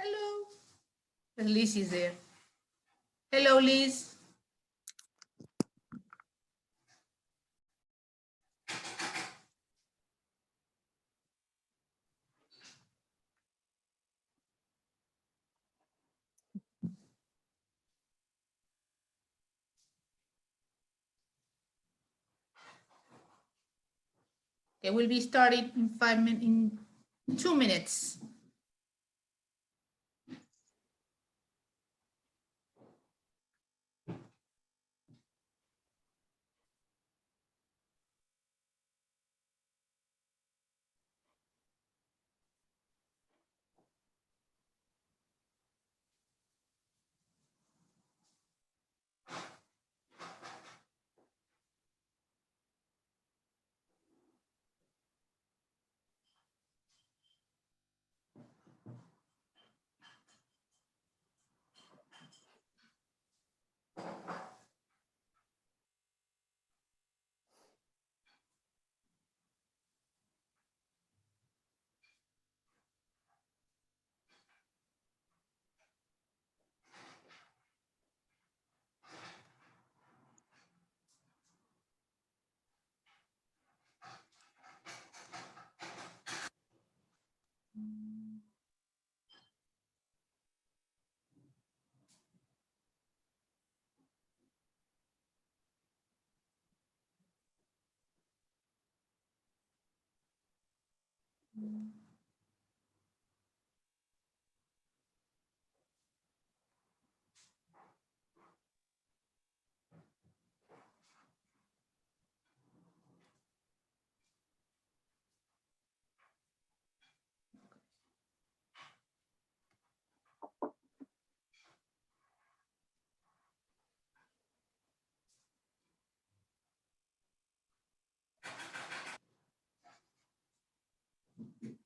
Hello. Liz is there. Hello, Liz. Okay, we'll be starting in 2 minutes.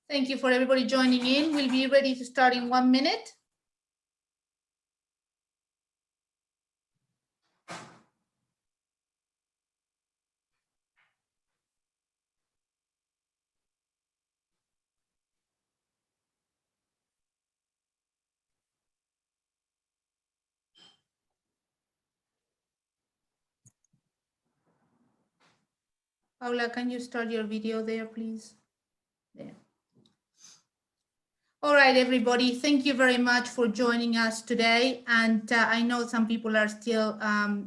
Thank you for everybody joining in. We'll be ready to start in 1 minute. Paula, can you start your video there, please? There. All right, everybody, thank you very much for joining us today. And I know some people are still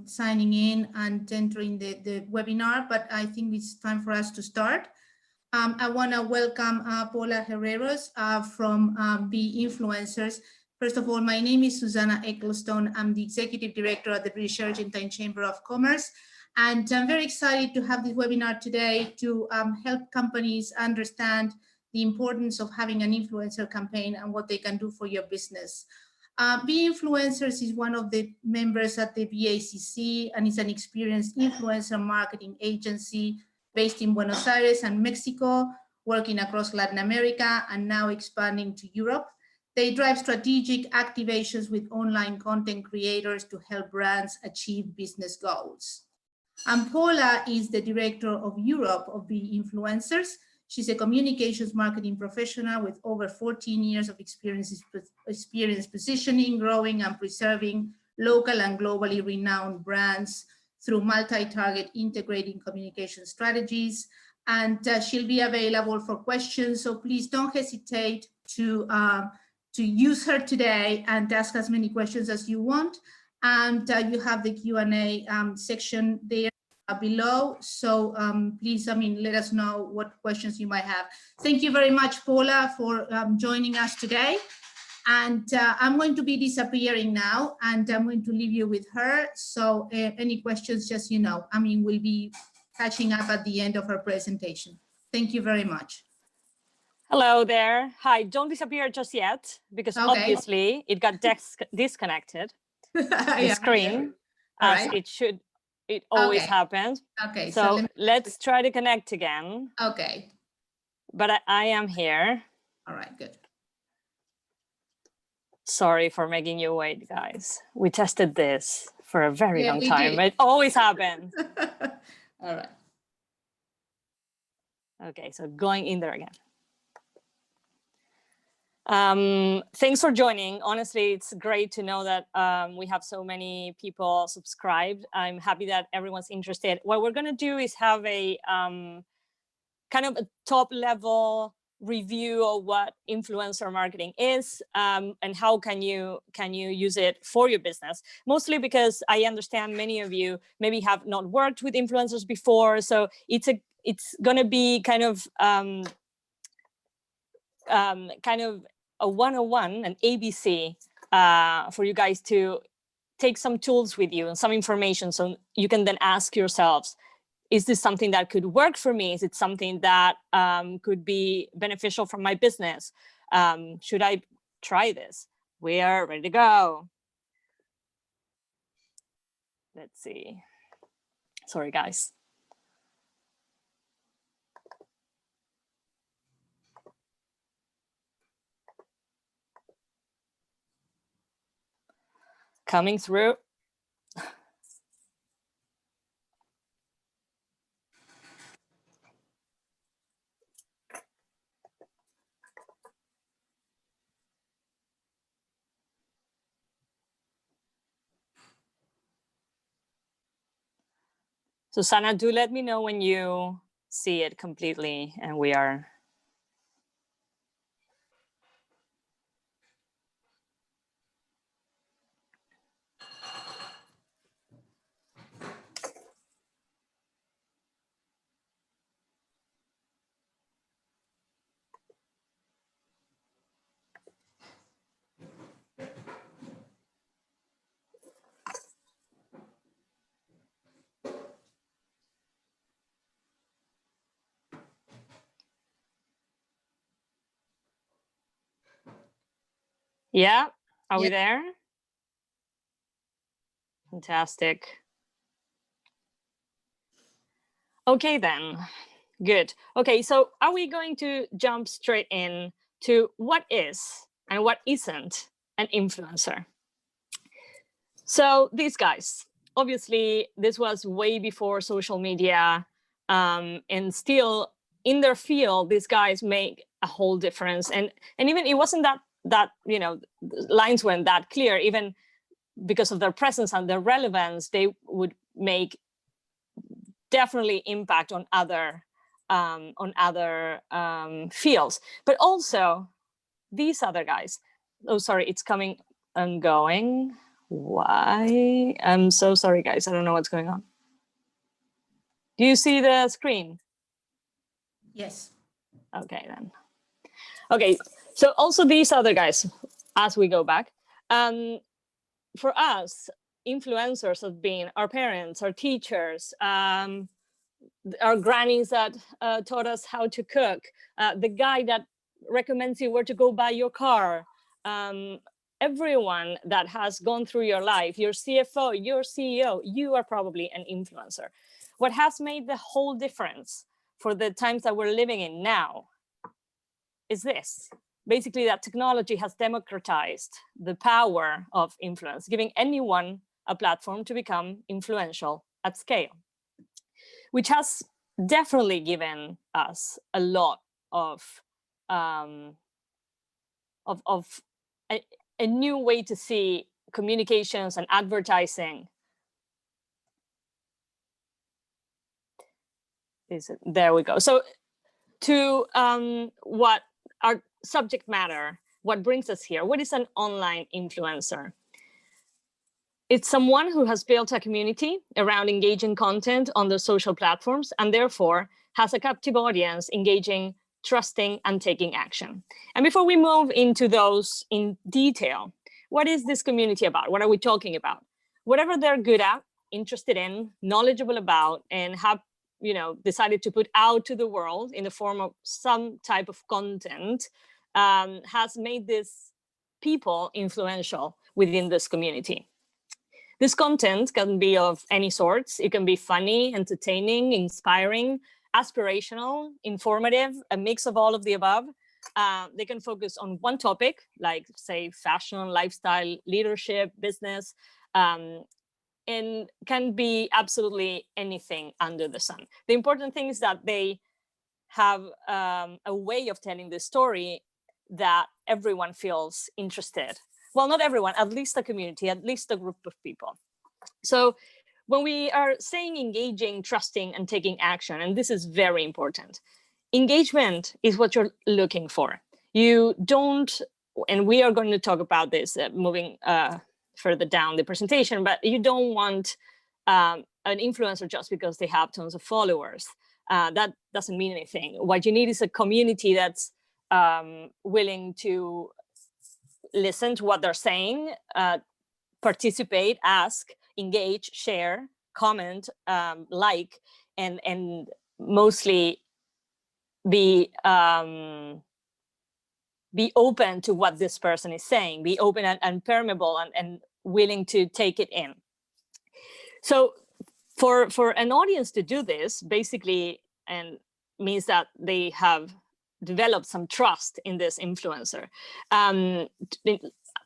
signing in and entering the webinar, but I think it's time for us to start. I want to welcome Paula Herreros from Be Influencers. First of all, my name is Susanna Ecclestone. I'm the Executive Director at the British Argentine Chamber of Commerce. And I'm very excited to have this webinar today to help companies understand the importance of having an influencer campaign and what they can do for your business. Be Influencers is one of the members at the BACC and is an experienced influencer marketing agency based in Buenos Aires and Mexico, working across Latin America and now expanding to Europe. They drive strategic activations with online content creators to help brands achieve business goals. And Paula is the director of Europe of Be Influencers. She's a communications marketing professional with over 14 years of experience positioning, growing, and preserving local and globally renowned brands through multi-target integrating communication strategies. And she'll be available for questions. So please don't hesitate to use her today and ask as many questions as you want. And you have the Q&A section there below. So please, let us know what questions you might have. Thank you very much, Paula, for joining us today. And I'm going to be disappearing now, and I'm going to leave you with her. So any questions, just, we'll be catching up at the end of her presentation. Thank you very much. Hello there. Hi, don't disappear just yet, because obviously it got disconnected, the screen, as it should. It always happens. Okay. So let's try to connect again. Okay. But I am here. All right, good. Sorry for making you wait, guys. We tested this for a very long time. Did. It always happens. All right. Okay, so going in there again. Thanks for joining. Honestly, it's great to know that we have so many people subscribed. I'm happy that everyone's interested. What we're going to do is have a kind of a top level review of what influencer marketing is, and how can you use it for your business. Mostly because I understand many of you maybe have not worked with influencers before, so it's going to be kind of a 101, an ABC for you guys to take some tools with you and some information, so you can then ask yourselves, is this something that could work for me? Is it something that could be beneficial for my business? Should I try this? We are ready to go. Let's see. Sorry, guys. Coming through. Susanna, do let me know when you see it completely and we are. Yeah, are we there? Fantastic. Okay, then. Good. Okay, so are we going to jump straight in to what is and what isn't an influencer? So these guys, obviously, this was way before social media, and still in their field, these guys make a whole difference. And even it wasn't that lines weren't that clear. Even because of their presence and their relevance, they would make definitely impact on other fields. But also these other guys. Oh, sorry, it's coming and going. Why? I'm so sorry, guys. I don't know what's going on. Do you see the screen? Yes. Okay, then. Okay, so also these other guys, as we go back, for us, influencers have been our parents, our teachers, our grannies that taught us how to cook, the guy that recommends you where to go buy your car, everyone that has gone through your life, your CFO, your CEO, you are probably an influencer. What has made the whole difference for the times that we're living in now is this. Basically, that technology has democratized the power of influence, giving anyone a platform to become influential at scale, which has definitely given us a lot of a new way to see communications and advertising. There we go. So to what our subject matter, what brings us here, what is an online influencer? It's someone who has built a community around engaging content on the social platforms and therefore has a captive audience engaging, trusting, and taking action. And before we move into those in detail, what is this community about? What are we talking about? Whatever they're good at, interested in, knowledgeable about, and have decided to put out to the world in the form of some type of content, has made these people influential within this community. This content can be of any sorts. It can be funny, entertaining, inspiring, aspirational, informative, a mix of all of the above. They can focus on one topic, like say fashion, lifestyle, leadership, business, and can be absolutely anything under the sun. The important thing is that they have a way of telling the story that everyone feels interested. Well, not everyone, at least a community, at least a group of people. So when we are saying engaging, trusting, and taking action, and this is very important, engagement is what you're looking for. You don't, and we are going to talk about this moving further down the presentation, but you don't want an influencer just because they have tons of followers. That doesn't mean anything. What you need is a community that's willing to listen to what they're saying, participate, ask, engage, share, comment, like, and mostly be open to what this person is saying, be open and permeable and willing to take it in. So for an audience to do this, basically, and means that they have developed some trust in this influencer.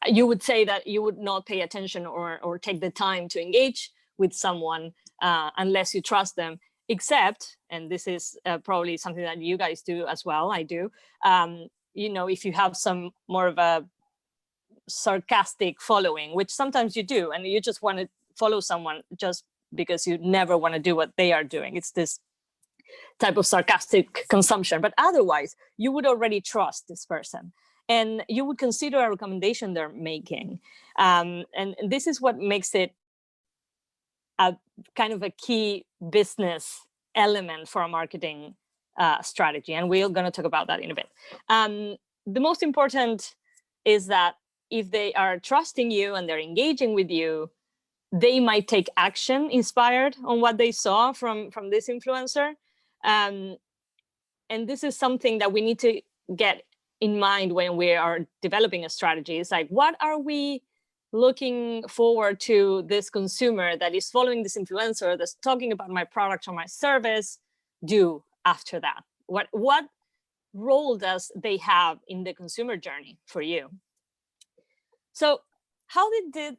You would say that you would not pay attention or take the time to engage with someone unless you trust them, except, and this is probably something that you guys do as well, I do, you know, if you have some more of a sarcastic following, which sometimes you do, and you just want to follow someone just because you never want to do what they are doing. It's this type of sarcastic consumption, but otherwise you would already trust this person and you would consider a recommendation they're making. And this is what makes it a kind of a key business element for a marketing strategy. And we're going to talk about that in a bit. The most important is that if they are trusting you and they're engaging with you, they might take action inspired on what they saw from this influencer. And this is something that we need to get in mind when we are developing a strategy. It's like, what are we looking forward to this consumer that is following this influencer that's talking about my product or my service do after that? What role does they have in the consumer journey for you? So how did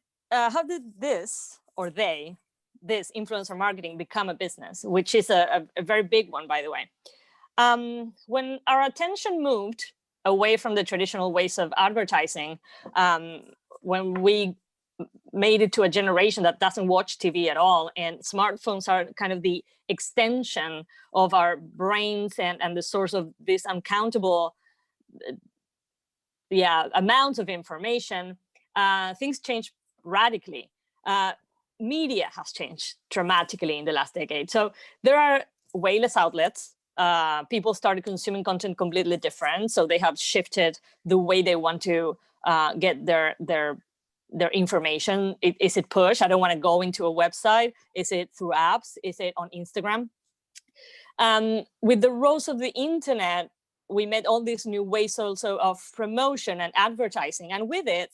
this or this influencer marketing become a business, which is a very big one, by the way. When our attention moved away from the traditional ways of advertising, when we made it to a generation that doesn't watch TV at all, and smartphones are kind of the extension of our brains and the source of this uncountable amounts of information, things changed radically. Media has changed dramatically in the last decade. So there are way less outlets. People started consuming content completely different. So they have shifted the way they want to get their information. Is it push? I don't want to go into a website. Is it through apps? Is it on Instagram? With the rise of the internet, we met all these new ways also of promotion and advertising, and with it,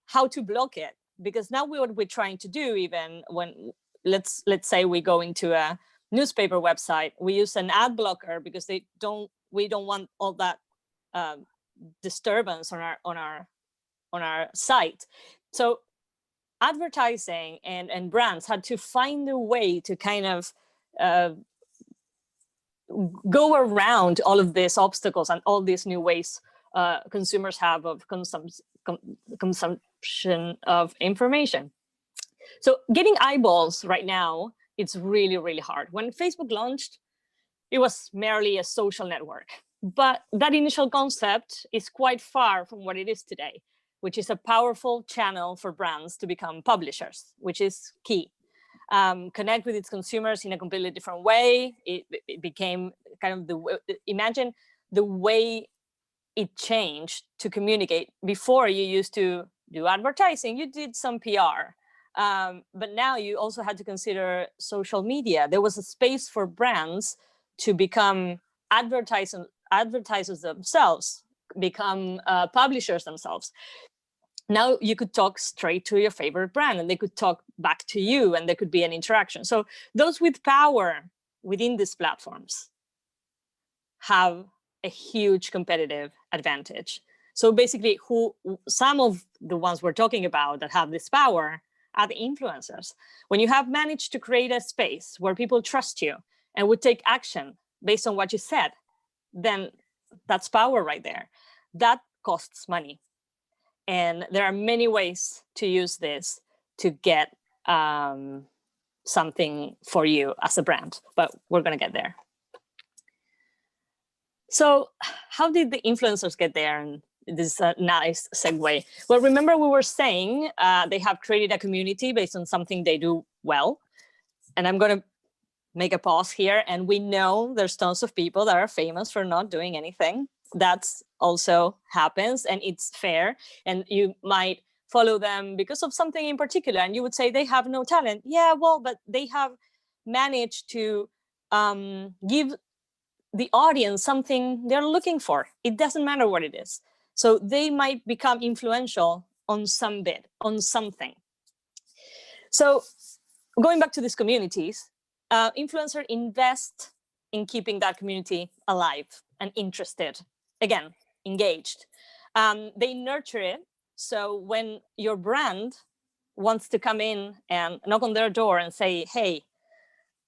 how to block it. Because now what we're trying to do, even when let's say we go into a newspaper website, we use an ad blocker because we don't want all that disturbance on our site. So advertising and brands had to find a way to kind of go around all of these obstacles and all these new ways consumers have of consumption of information. So getting eyeballs right now, it's really, really hard. When Facebook launched, it was merely a social network. But that initial concept is quite far from what it is today, which is a powerful channel for brands to become publishers, which is key. Connect with its consumers in a completely different way. It became kind of imagine the way it changed to communicate. Before, you used to do advertising, you did some PR, but now you also had to consider social media. There was a space for brands to become advertisers themselves, become publishers themselves. Now you could talk straight to your favorite brand and they could talk back to you and there could be an interaction. So those with power within these platforms have a huge competitive advantage. So basically, some of the ones we're talking about that have this power are the influencers. When you have managed to create a space where people trust you and would take action based on what you said, then that's power right there. That costs money. And there are many ways to use this to get something for you as a brand, but we're going to get there. So how did the influencers get there? And this is a nice segue. Well, remember we were saying they have created a community based on something they do well. And I'm going to make a pause here. And we know there's tons of people that are famous for not doing anything. That's also happens, and it's fair. And you might follow them because of something in particular, and you would say they have no talent. Yeah, well, but they have managed to give the audience something they're looking for. It doesn't matter what it is. So they might become influential on some bit, on something. So going back to these communities, influencers invest in keeping that community alive and interested, again, engaged. They nurture it. So when your brand wants to come in and knock on their door and say, hey,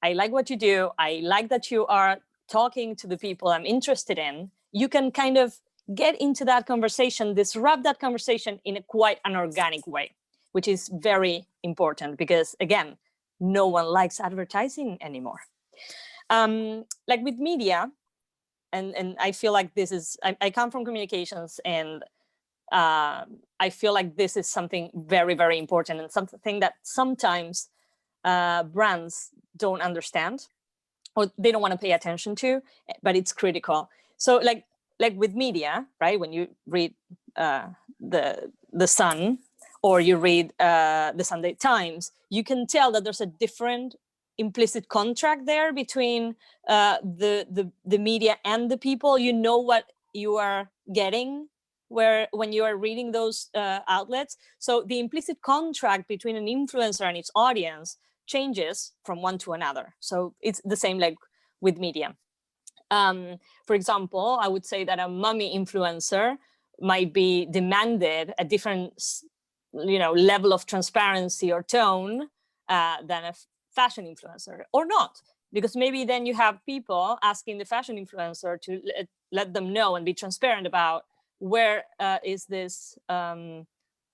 I like what you do, I like that you are talking to the people I'm interested in, you can kind of get into that conversation, disrupt that conversation in a quite an organic way, which is very important because, again, no one likes advertising anymore. Like with media, and I feel like this is, I come from communications, and I feel like this is something very, very important and something that sometimes brands don't understand or they don't want to pay attention to, but it's critical. So like with media, right? When you read the Sun or you read the Sunday Times, you can tell that there's a different implicit contract there between the media and the people. You know what you are getting when you are reading those outlets. So the implicit contract between an influencer and its audience changes from one to another. So it's the same like with media. For example, I would say that a mommy influencer might be demanded a different level of transparency or tone than a fashion influencer, or not, because maybe then you have people asking the fashion influencer to let them know and be transparent about where is this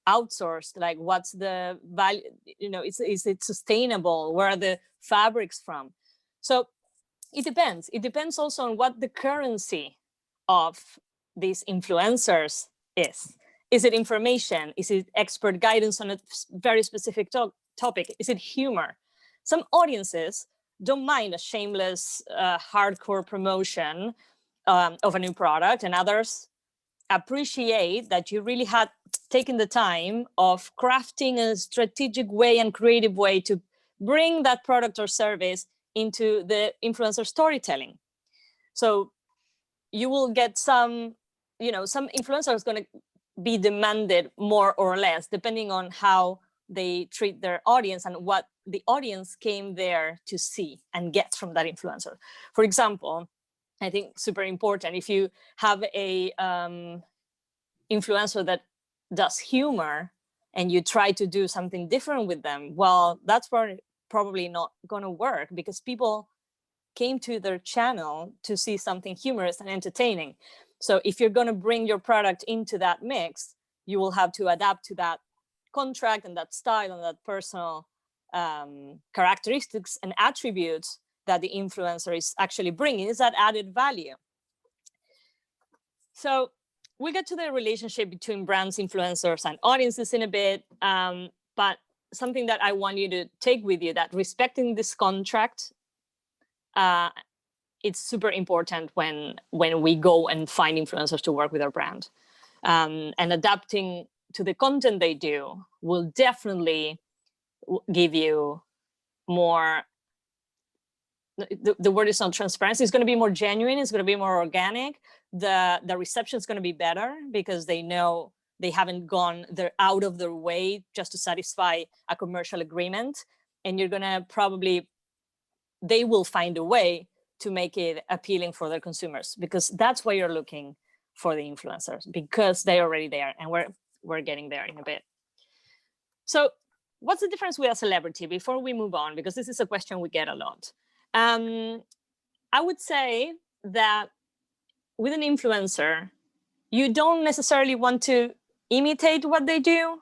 outsourced, like what's the value, is it sustainable, where are the fabrics from. So it depends also on what the currency of these influencers is. Is it information? Is it expert guidance on a very specific topic? Is it humor? Some audiences don't mind a shameless hardcore promotion of a new product, and others appreciate that you really had taken the time of crafting a strategic way and creative way to bring that product or service into the influencer storytelling. So you will get some influencers going to be demanded more or less, depending on how they treat their audience and what the audience came there to see and get from that influencer. For example, I think super important, if you have a influencer that does humor and you try to do something different with them, well, that's probably not going to work, because people came to their channel to see something humorous and entertaining. So if you're going to bring your product into that mix, you will have to adapt to that contract and that style and that personal characteristics and attributes that the influencer is actually bringing. Is that added value? So we'll get to the relationship between brands, influencers, and audiences in a bit. But something that I want you to take with you, that respecting this contract, it's super important when we go and find influencers to work with our brand. And adapting to the content they do will definitely give you more, the word is not transparency, it's going to be more genuine, it's going to be more organic. The reception is going to be better because they know they haven't gone out of their way just to satisfy a commercial agreement. And you're going to they will find a way to make it appealing for their consumers, because that's why you're looking for the influencers, because they're already there, and we're getting there in a bit. So what's the difference with a celebrity before we move on? Because this is a question we get a lot. I would say that with an influencer, you don't necessarily want to imitate what they do,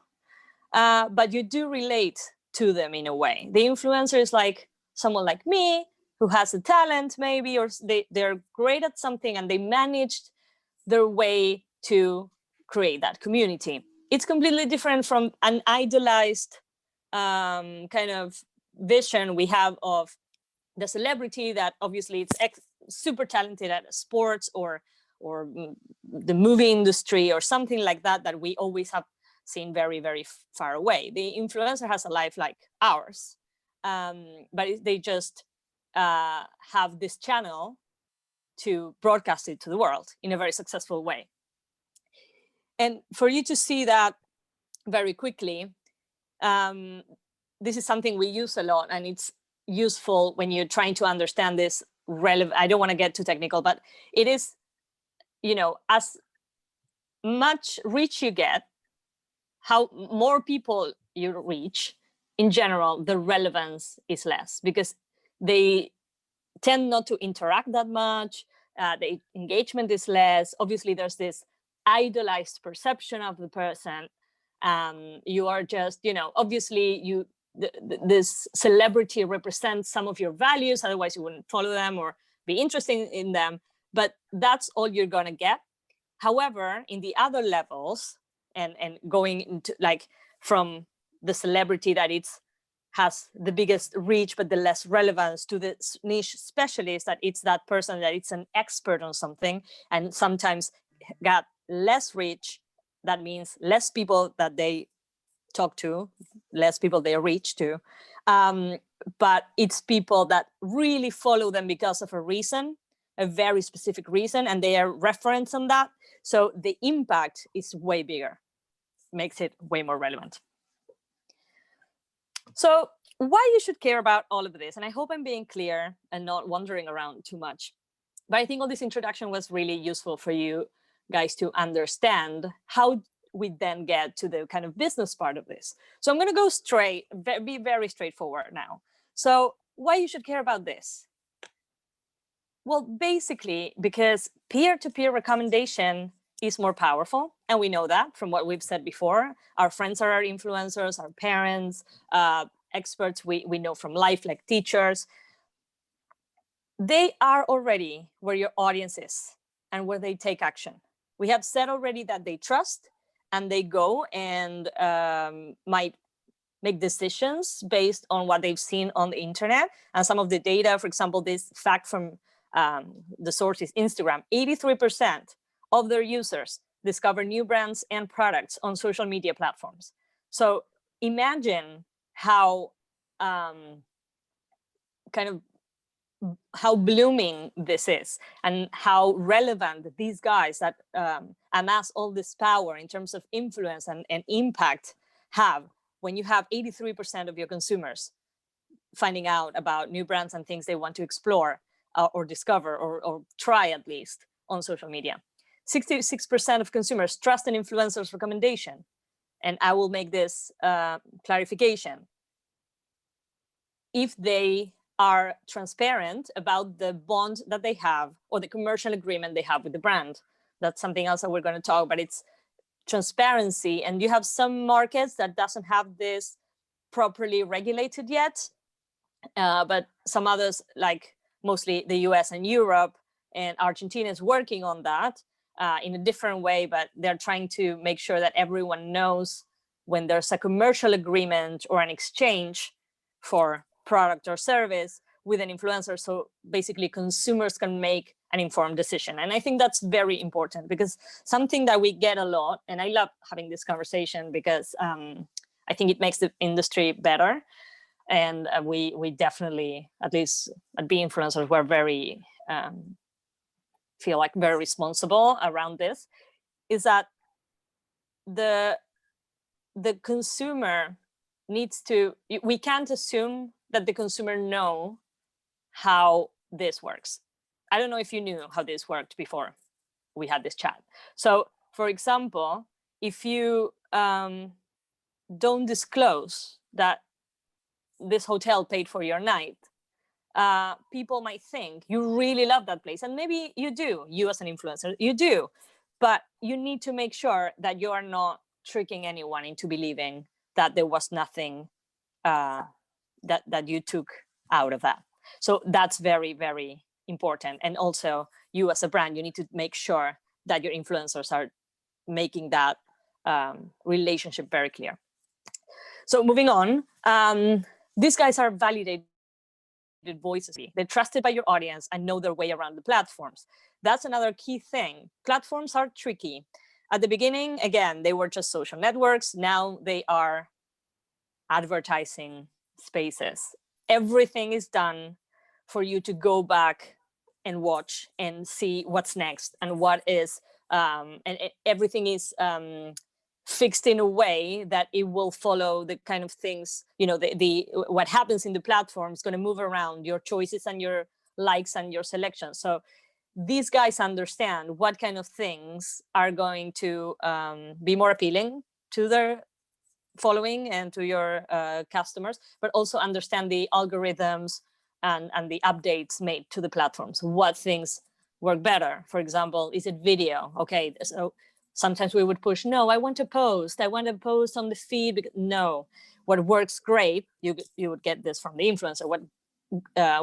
but you do relate to them in a way. The influencer is like someone like me who has a talent maybe, or they're great at something and they managed their way to create that community. It's completely different from an idolized kind of vision we have of the celebrity that obviously it's super talented at sports or the movie industry or something like that, that we always have seen very, very far away. The influencer has a life like ours, but they just have this channel to broadcast it to the world in a very successful way. And for you to see that very quickly, this is something we use a lot, and it's useful when you're trying to understand this relevant. I don't want to get too technical, but it is, you know, as much reach you get, how more people you reach, in general, the relevance is less, because they tend not to interact that much. The engagement is less. Obviously, there's this idolized perception of the person. You are just, you know, obviously this celebrity represents some of your values, otherwise you wouldn't follow them or be interested in them, but that's all you're gonna get. However, in the other levels, and going into like from the celebrity that has the biggest reach but the less relevance, to the niche specialist that it's that person that it's an expert on something and sometimes got less reach, that means less people that they talk to, less people they reach to, but it's people that really follow them because of a reason, a very specific reason, and they are referenced on that. So the impact is way bigger, makes it way more relevant. So why you should care about all of this, and I hope I'm being clear and not wandering around too much, but I think all this introduction was really useful for you guys to understand how we then get to the kind of business part of this. So I'm going to go straight, be very straightforward now. So why you should care about this? Well, basically, because peer-to-peer recommendation is more powerful. And we know that from what we've said before. Our friends are our influencers, our parents, experts we know from life, like teachers. They are already where your audience is and where they take action. We have said already that they trust, and they go and might make decisions based on what they've seen on the internet. And some of the data, for example, this fact from the source is Instagram, 83% of their users discover new brands and products on social media platforms. So imagine how how blooming this is, and how relevant these guys that amass all this power in terms of influence and impact have, when you have 83% of your consumers finding out about new brands and things they want to explore or discover or try at least on social media. 66% of consumers trust an influencer's recommendation. And I will make this clarification. If they are transparent about the bond that they have or the commercial agreement they have with the brand. That's something else that we're going to talk about. It's transparency. And you have some markets that doesn't have this properly regulated yet, but some others, like mostly the US and Europe, and Argentina is working on that in a different way, but they're trying to make sure that everyone knows when there's a commercial agreement or an exchange for product or service with an influencer, so basically consumers can make an informed decision. And I think that's very important, because something that we get a lot, and I love having this conversation because I think it makes the industry better. And we definitely, at least at Be Influencers, we're very, feel like very responsible around this, is that the consumer needs to, we can't assume that the consumer know how this works. I don't know if you knew how this worked before we had this chat. So for example, if you don't disclose that this hotel paid for your night, people might think you really love that place. And maybe you do, you as an influencer, you do. but you need to make sure that you are not tricking anyone into believing that there was nothing that you took out of that. So that's very, very important. And also you as a brand, you need to make sure that your influencers are making that relationship very clear. So moving on, these guys are validated voices. They're trusted by your audience and know their way around the platforms. That's another key thing. Platforms are tricky. At the beginning, again, they were just social networks. Now they are advertising spaces. Everything is done for you to go back and watch and see what's next and what is, and everything is fixed in a way that it will follow the kind of things, what happens in the platform is going to move around your choices and your likes and your selections. So these guys understand what kind of things are going to be more appealing to their following and to your customers, but also understand the algorithms and the updates made to the platforms. What things work better? For example, is it video? Okay, so sometimes we would push, no, I want to post on the feed. Because, no, what works great, you would get this from the influencer. What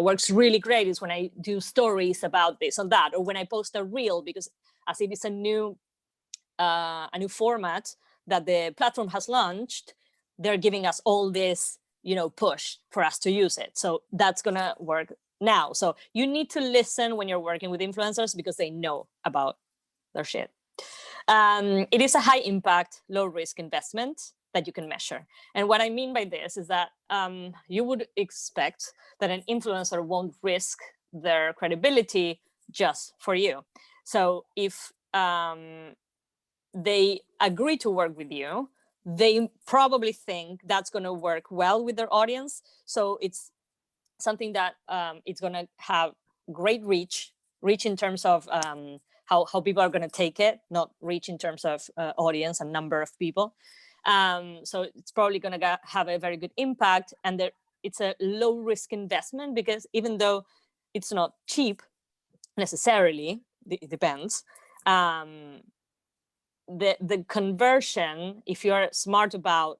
works really great is when I do stories about this or that, or when I post a reel, because as it is a new format that the platform has launched, they're giving us all this, push for us to use it. So that's gonna work now. So you need to listen when you're working with influencers because they know about their shit. It is a high impact, low risk investment that you can measure. And what I mean by this is that you would expect that an influencer won't risk their credibility just for you. So if they agree to work with you, they probably think that's going to work well with their audience. So it's something that it's going to have great reach in terms of how people are going to take it, not reach in terms of audience and number of people. So it's probably going to have a very good impact, and it's a low risk investment because even though it's not cheap necessarily, it depends. The conversion, if you're smart about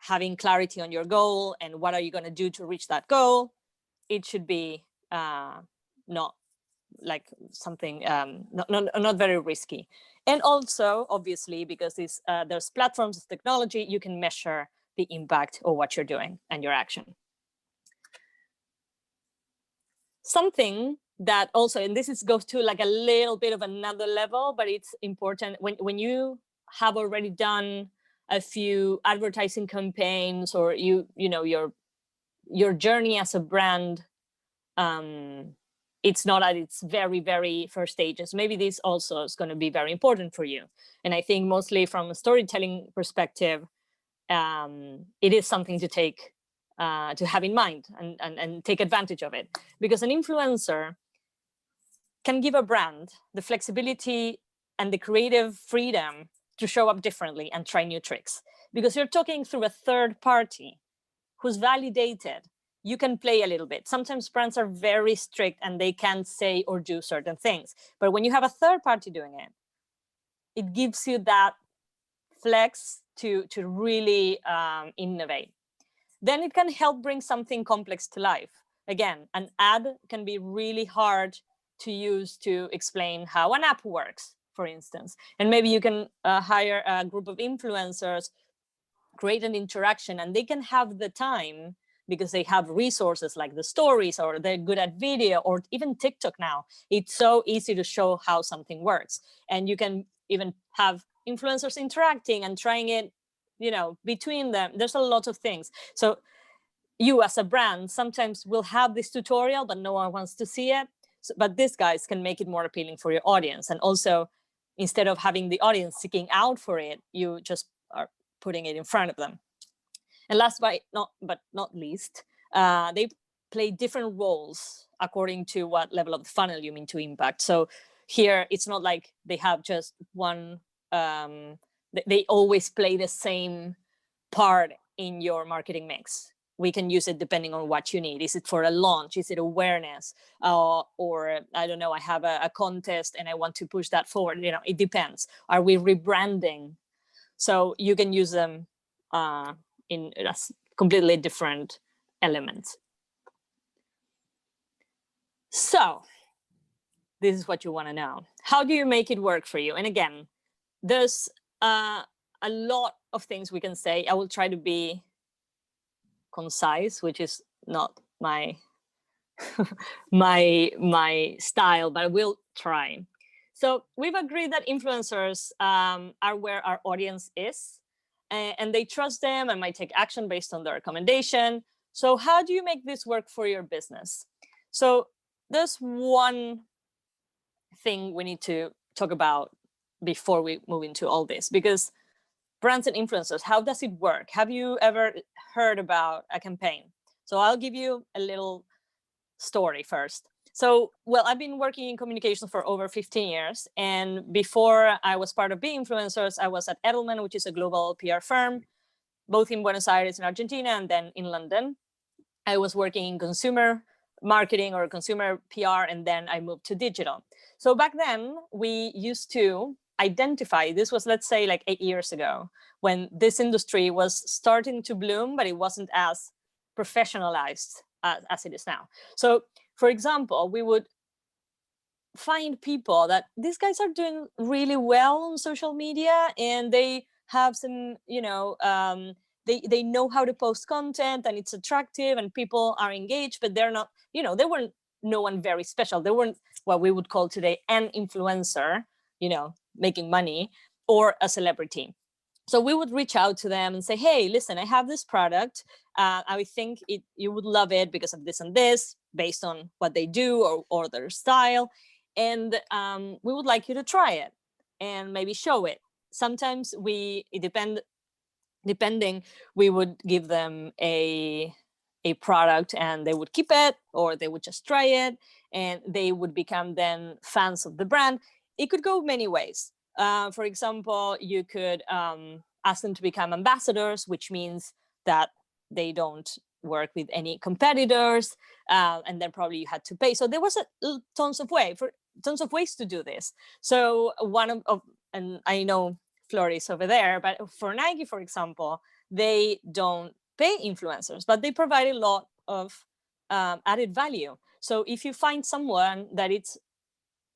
having clarity on your goal and what are you going to do to reach that goal, it should be not like something not very risky. And also, obviously, because there's platforms of technology, you can measure the impact of what you're doing and your action. Something that also, and this goes to like a little bit of another level, but it's important when you have already done a few advertising campaigns, or your journey as a brand, it's not at its very, very first stages. Maybe this also is going to be very important for you. And I think mostly from a storytelling perspective, it is something to take to have in mind and take advantage of it, because an influencer can give a brand the flexibility and the creative freedom to show up differently and try new tricks. Because you're talking through a third party who's validated, you can play a little bit. Sometimes brands are very strict and they can't say or do certain things. But when you have a third party doing it, it gives you that flex to really innovate. Then it can help bring something complex to life. Again, an ad can be really hard to use to explain how an app works, for instance. And maybe you can hire a group of influencers, create an interaction, and they can have the time because they have resources like the stories, or they're good at video, or even TikTok now. It's so easy to show how something works. And you can even have influencers interacting and trying it, between them. There's a lot of things. So you as a brand sometimes will have this tutorial, but no one wants to see it. So, but these guys can make it more appealing for your audience. And also, instead of having the audience seeking out for it, you just are putting it in front of them. And last but not least, they play different roles according to what level of the funnel you mean to impact. So here, it's not like they have just one, they always play the same part in your marketing mix. we can use it depending on what you need. Is it for a launch? Is it awareness? Or I don't know, I have a contest and I want to push that forward. You know, it depends. Are we rebranding? So you can use them in completely different elements. So this is what you want to know. How do you make it work for you? And again, there's a lot of things we can say. I will try to be concise, which is not my my style, but I will try. So we've agreed that influencers are where our audience is, and they trust them and might take action based on their recommendation. So how do you make this work for your business? So there's one thing we need to talk about before we move into all this, because brands and influencers, how does it work? Have you ever heard about a campaign? So I'll give you a little story first. So, well, I've been working in communications for over 15 years. And before I was part of Be Influencers, I was at Edelman, which is a global PR firm, both in Buenos Aires in Argentina and then in London. I was working in consumer marketing or consumer PR, and then I moved to digital. So back then we used to identify, this was, let's say, like 8 years ago, when this industry was starting to bloom, but it wasn't as professionalized as it is now. So for example, we would find people that these guys are doing really well on social media, and they have some, you know, they know how to post content and it's attractive and people are engaged, but they're not, you know, they weren't no one very special. They weren't what we would call today an influencer, you know, making money, or a celebrity. So we would reach out to them and say, hey, listen, I have this product. I think you would love it because of this and this, based on what they do or their style. And we would like you to try it and maybe show it. Sometimes depending, we would give them a product and they would keep it, or they would just try it and they would become then fans of the brand. It could go many ways. For example, you could ask them to become ambassadors, which means that they don't work with any competitors, and then probably you had to pay. So there was tons of ways to do this. So one of and I know Flor is over there, but for Nike, for example, they don't pay influencers, but they provide a lot of added value. So if you find someone that it's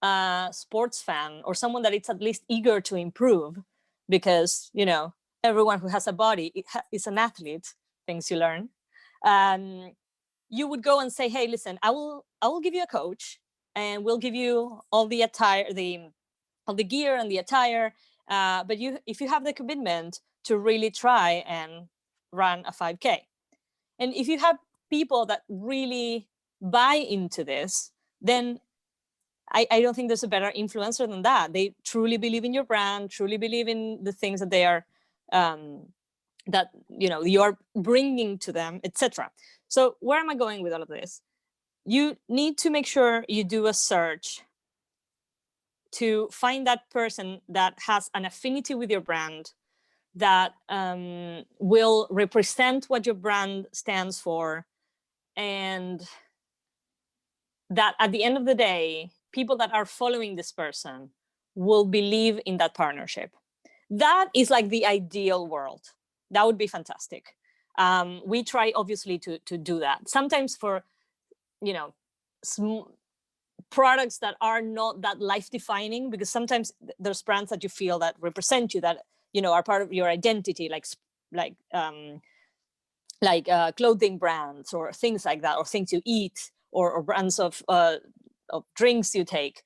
a sports fan, or someone that it's at least eager to improve, because, you know, everyone who has a body is an athlete, things you learn, you would go and say, hey, listen, I will give you a coach, and we'll give you all the attire, all the gear and the attire, but if you have the commitment to really try and run a 5K, and if you have people that really buy into this, then I don't think there's a better influencer than that. They truly believe in your brand, truly believe in the things that they are, that, you know, you're bringing to them, etc. So where am I going with all of this? You need to make sure you do a search to find that person that has an affinity with your brand, that will represent what your brand stands for, and that at the end of the day, people that are following this person will believe in that partnership. That is like the ideal world. That would be fantastic. We try obviously to do that. Sometimes for, you know, products that are not that life-defining, because sometimes there's brands that you feel that represent you, that, you know, are part of your identity, like clothing brands or things like that, or things you eat, or brands of drinks you take.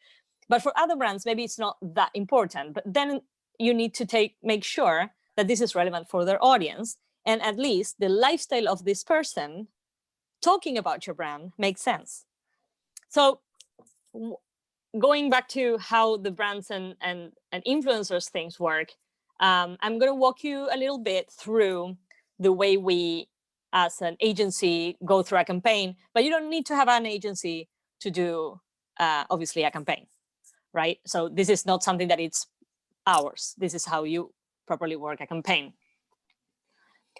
But for other brands, maybe it's not that important. But then you need to make sure that this is relevant for their audience, and at least the lifestyle of this person talking about your brand makes sense. So going back to how the brands and influencers things work, I'm going to walk you a little bit through the way we, as an agency, go through a campaign. But you don't need to have an agency to do, obviously, a campaign, right? So this is not something that it's ours. This is how you properly work a campaign.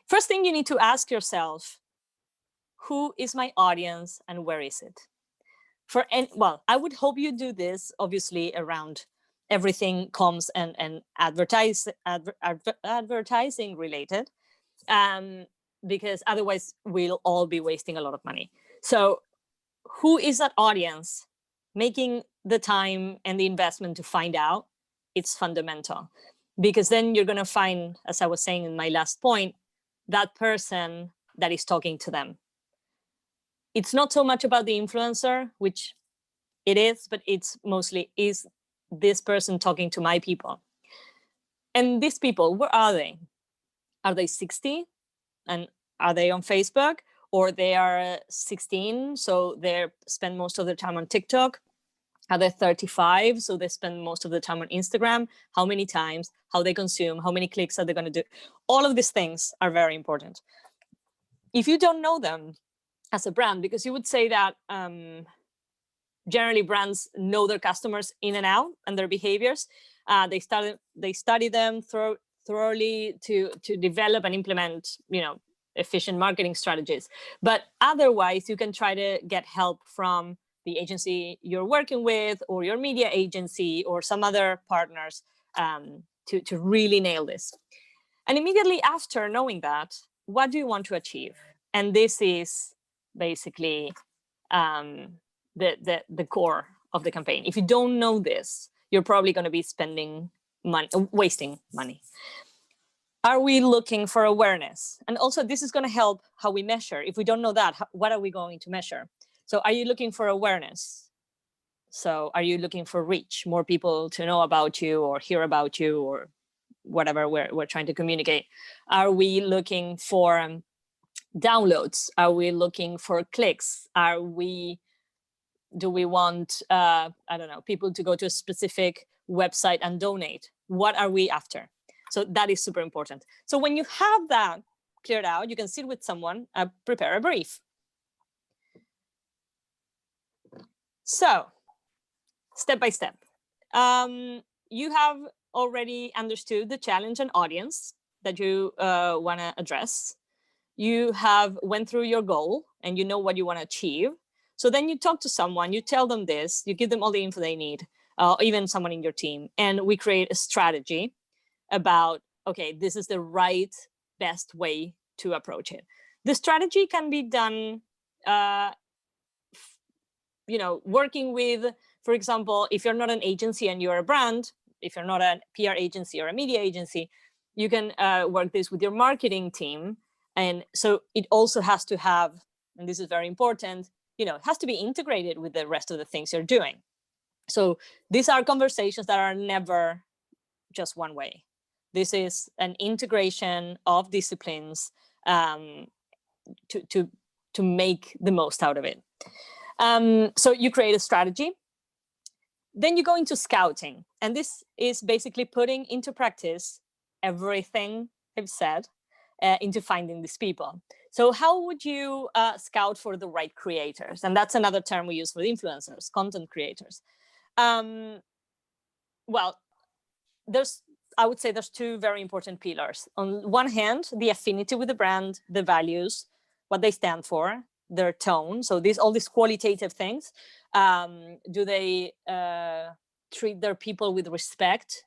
First thing you need to ask yourself who is my audience and where is it? Well, I would hope you do this, obviously, around everything comms and advertising related, because otherwise we'll all be wasting a lot of money. So who is that audience? Making the time and the investment to find out, it's fundamental, because then you're going to find, as I was saying in my last point, that person that is talking to them. It's not so much about the influencer, which it is, but it's mostly, is this person talking to my people? And these people, where are they? Are they 60 and are they on Facebook? Or they are 16, so they spend most of their time on TikTok? Are they 35, so they spend most of the time on Instagram? How many times? How they consume? How many clicks are they going to do? All of these things are very important. If you don't know them as a brand, because you would say that generally brands know their customers in and out and their behaviors. They study them thoroughly to develop and implement, efficient marketing strategies. But otherwise, you can try to get help from the agency you're working with, or your media agency, or some other partners to really nail this. And immediately after knowing that, what do you want to achieve? And this is basically the core of the campaign. If you don't know this, you're probably going to be spending money, wasting money. Are we looking for awareness? And also, this is going to help how we measure. If we don't know that, what are we going to measure? So are you looking for awareness? So are you looking for reach, more people to know about you or hear about you, or whatever we're trying to communicate? Are we looking for downloads? Are we looking for clicks? Do we want, I don't know, people to go to a specific website and donate? What are we after? So that is super important. So when you have that cleared out, you can sit with someone, prepare a brief. So step by step, you have already understood the challenge and audience that you want to address. You have went through your goal and you know what you want to achieve. So then you talk to someone, you tell them this, you give them all the info they need, even someone in your team, and we create a strategy about, okay, this is the right, best way to approach it. The strategy can be done, working with, for example, if you're not an agency and you're a brand, if you're not a PR agency or a media agency, you can work this with your marketing team. And so it also has to have, and this is very important, it has to be integrated with the rest of the things you're doing. So these are conversations that are never just one way. This is an integration of disciplines to make the most out of it. So you create a strategy. Then you go into scouting. And this is basically putting into practice everything I've said into finding these people. So how would you scout for the right creators? And that's another term we use for influencers, content creators. Well, I would say there's two very important pillars. On one hand, the affinity with the brand, the values, what they stand for, their tone. So all these qualitative things. Do they treat their people with respect?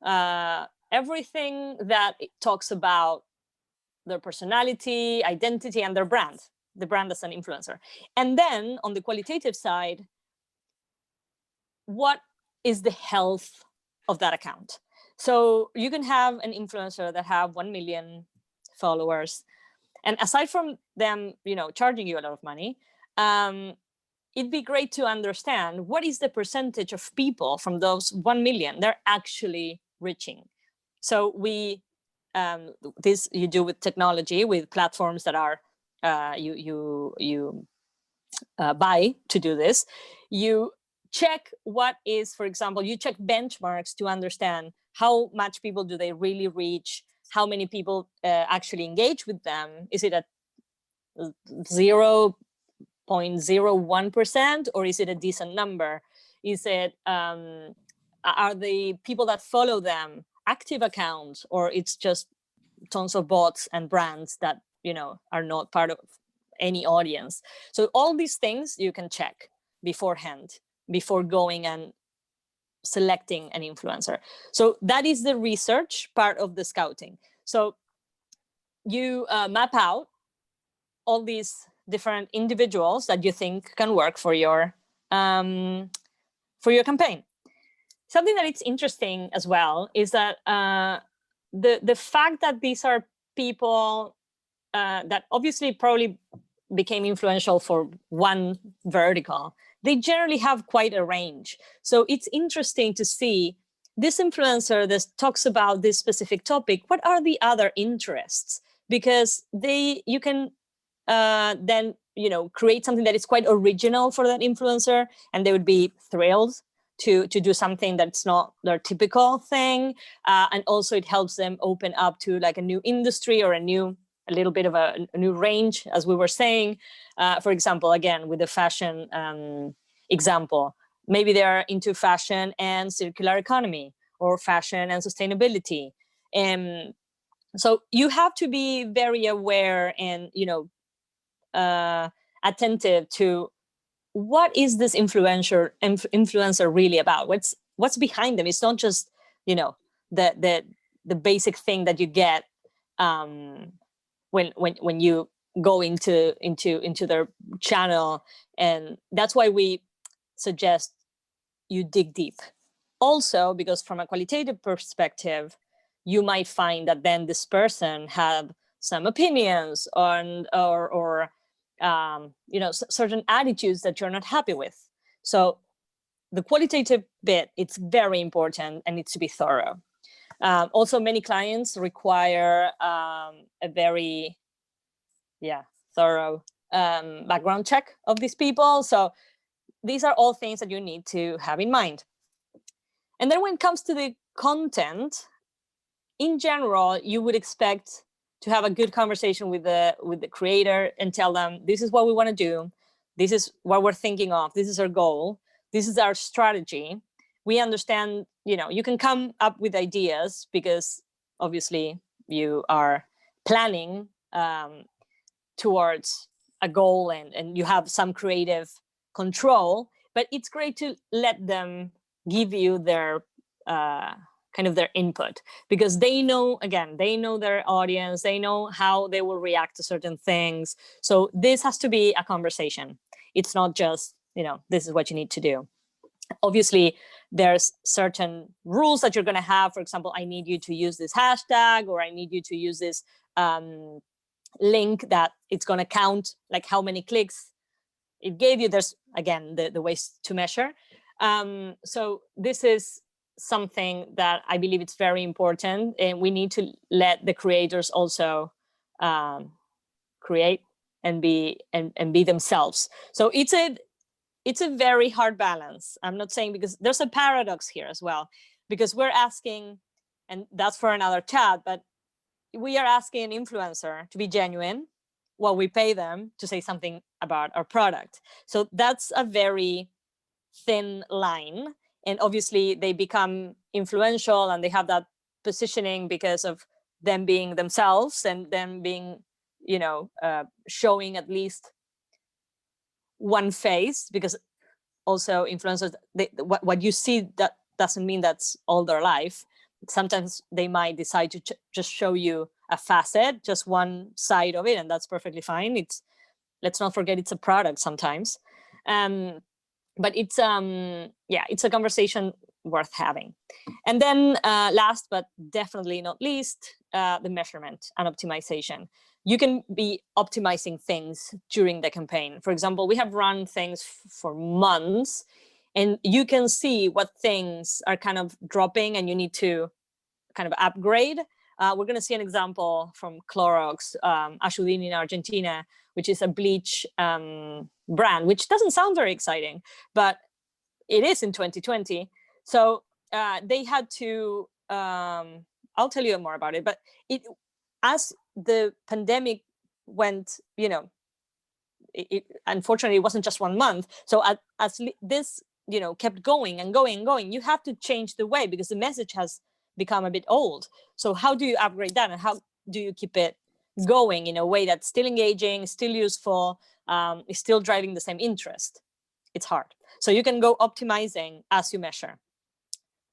Everything that talks about their personality, identity, and their brand, the brand as an influencer. And then on the qualitative side, what is the health of that account? So you can have an influencer that have 1 million followers, and aside from them, charging you a lot of money, it'd be great to understand what is the percentage of people from those 1 million they're actually reaching. So this you do with technology, with platforms that are you buy to do this. You check what is, for example, you check benchmarks to understand how much people do they really reach, how many people actually engage with them. Is it at 0.01%, or is it a decent number? Is it are the people that follow them active accounts, or it's just tons of bots and brands that are not part of any audience. So all these things you can check beforehand, before going and selecting an influencer. So that is the research part of the scouting. So you map out all these different individuals that you think can work for your campaign. Something that it's interesting as well is that the fact that these are people that obviously probably became influential for one vertical, they generally have quite a range. So it's interesting to see this influencer that talks about this specific topic, what are the other interests? Because you can then create something that is quite original for that influencer, and they would be thrilled to do something that's not their typical thing. And also it helps them open up to like a new industry or a little bit of a new range, as we were saying. For example, again, with the fashion example, maybe they're into fashion and circular economy, or fashion and sustainability. And so you have to be very aware and, attentive to what is this influencer really about? What's behind them? It's not just, the basic thing that you get when you go into their channel. And that's why we suggest you dig deep. Also, because from a qualitative perspective, you might find that then this person have some opinions on or certain attitudes that you're not happy with. So the qualitative bit, it's very important and needs to be thorough. Also, many clients require a very thorough background check of these people. So these are all things that you need to have in mind. And then when it comes to the content, in general, you would expect to have a good conversation with the creator and tell them, this is what we want to do. This is what we're thinking of. This is our goal. This is our strategy. We understand, you can come up with ideas because obviously you are planning towards a goal and you have some creative control, but it's great to let them give you their kind of their input, because they know their audience, they know how they will react to certain things. So this has to be a conversation. It's not just, this is what you need to do. Obviously, there's certain rules that you're going to have. For example, I need you to use this hashtag, or I need you to use this link that it's going to count like how many clicks it gave you. There's, again, the ways to measure. So this is something that I believe it's very important, and we need to let the creators also create and be themselves. So it's a very hard balance. I'm not saying, because there's a paradox here as well, because we're asking, and that's for another chat, but we are asking an influencer to be genuine while we pay them to say something about our product. So that's a very thin line. And obviously they become influential and they have that positioning because of them being themselves and them being, showing at least one face, because also influencers, what you see, that doesn't mean that's all their life. Sometimes they might decide to just show you a facet, just one side of it, and that's perfectly fine. Let's not forget, it's a product sometimes. But it's it's a conversation worth having. And then last but definitely not least, the measurement and optimization. You can be optimizing things during the campaign. For example, we have run things for months, and you can see what things are kind of dropping and you need to kind of upgrade. We're going to see an example from Clorox, Ashudin in Argentina, which is a bleach brand, which doesn't sound very exciting, but it is in 2020. So they had to, I'll tell you more about it, but as the pandemic went, unfortunately, it wasn't just 1 month. So as this, kept going and going and going, you have to change the way, because the message has become a bit old. So how do you upgrade that, and how do you keep it going in a way that's still engaging, still useful, is still driving the same interest. It's hard. So you can go optimizing as you measure.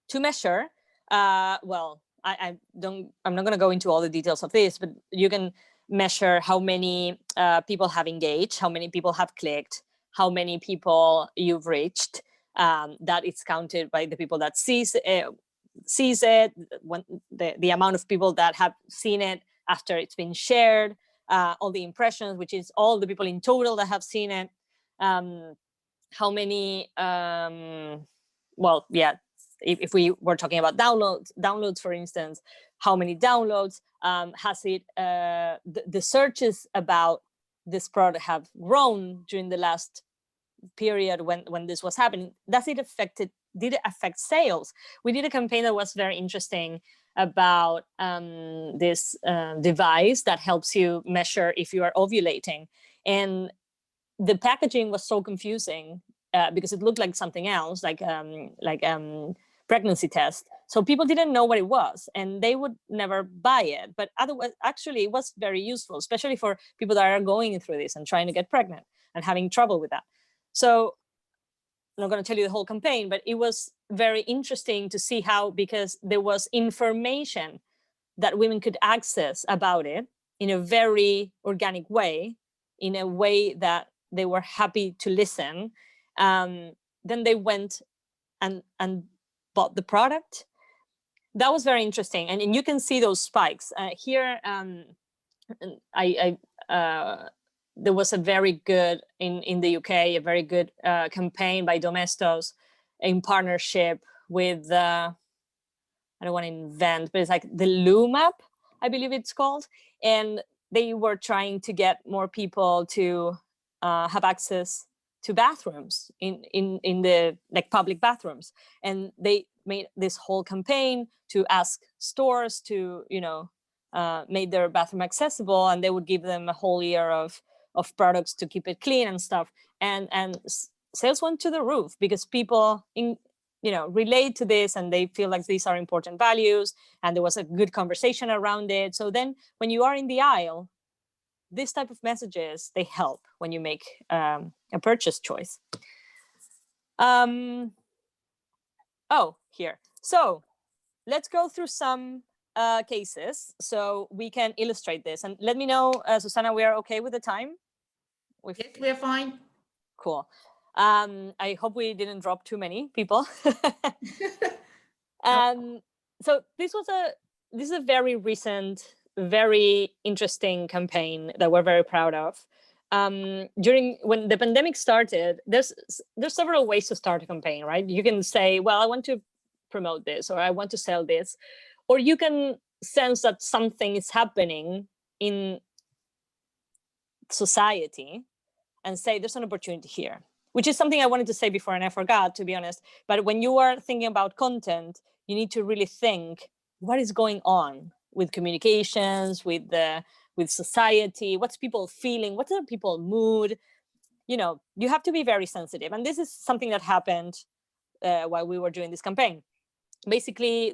To measure, well, I'm not going to go into all the details of this, but you can measure how many people have engaged, how many people have clicked, how many people you've reached. That it's counted by the people that sees it, when the amount of people that have seen it after it's been shared, all the impressions, which is all the people in total that have seen it. How many, well, yeah, if we were talking about downloads, for instance, how many downloads, has it, the searches about this product have grown during the last period when this was happening. Did it affect sales? We did a campaign that was very interesting about this device that helps you measure if you are ovulating. And the packaging was so confusing because it looked like something else, like pregnancy test. So people didn't know what it was and they would never buy it. But otherwise, actually, it was very useful, especially for people that are going through this and trying to get pregnant and having trouble with that. So I'm not going to tell you the whole campaign, but it was very interesting to see how, because there was information that women could access about it in a very organic way, in a way that they were happy to listen. Then they went and bought the product. That was very interesting. And you can see those spikes. Here, there was a very good, in the UK, a very good campaign by Domestos in partnership with, I don't want to invent, but it's like the Loom app, I believe it's called. And they were trying to get more people to have access to bathrooms in the like public bathrooms. And they made this whole campaign to ask stores to, made their bathroom accessible, and they would give them a whole year of products to keep it clean and stuff. And sales went to the roof because people relate to this and they feel like these are important values, and there was a good conversation around it. So then when you are in the aisle, this type of messages, they help when you make a purchase choice. Here. So let's go through some cases so we can illustrate this. And let me know, Susanna, we are okay with the time? Yes, we're fine. Cool. I hope we didn't drop too many people. So this is a very recent, very interesting campaign that we're very proud of. When the pandemic started, there's several ways to start a campaign, right? You can say, well, I want to promote this, or I want to sell this, or you can sense that something is happening in society and say there's an opportunity here, which is something I wanted to say before and I forgot, to be honest. But when you are thinking about content, you need to really think, what is going on with communications, with society? What's people feeling? What's the people's mood? You have to be very sensitive. And this is something that happened while we were doing this campaign. Basically,